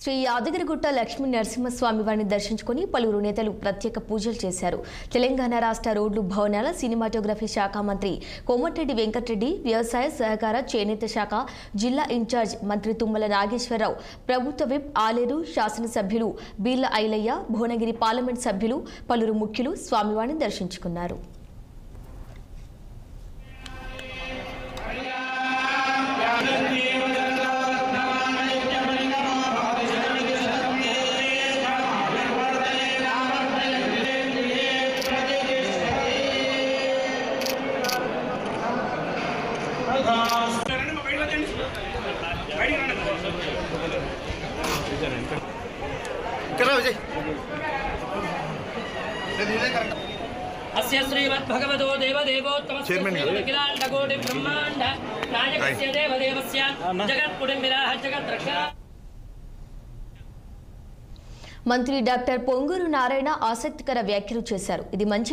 శ్రీ యాదగిరిగుట్ట లక్ష్మీ నరసింహస్వామి వారిని దర్శించుకుని పలువురు నేతలు ప్రత్యేక పూజలు చేశారు. తెలంగాణ రాష్ట్ర రోడ్లు భవనాల సినిమాటోగ్రఫీ శాఖ మంత్రి కోమటిరెడ్డి వెంకటరెడ్డి, వ్యవసాయ సహకార చేనేత శాఖ జిల్లా ఇన్ఛార్జ్ మంత్రి తుమ్మల నాగేశ్వరరావు, ప్రభుత్వ విప్ ఆలేరు శాసనసభ్యులు బీర్ల ఐలయ్య, భువనగిరి పార్లమెంట్ సభ్యులు, పలువురు ముఖ్యులు స్వామివారిని దర్శించుకున్నారు. अस्य श्रीमद्भगवतो देवदेवोत्तमस्य अखिलाण्डकोटि ब्रह्माण्ड नायकस्य देवदेवस्य जगत्कुटुम्बिनः जगद्रक्षः మంత్రి డాక్టర్ పొంగూరు నారాయణ ఆసక్తికర వ్యాఖ్యలు చేశారు. ఇది మంచి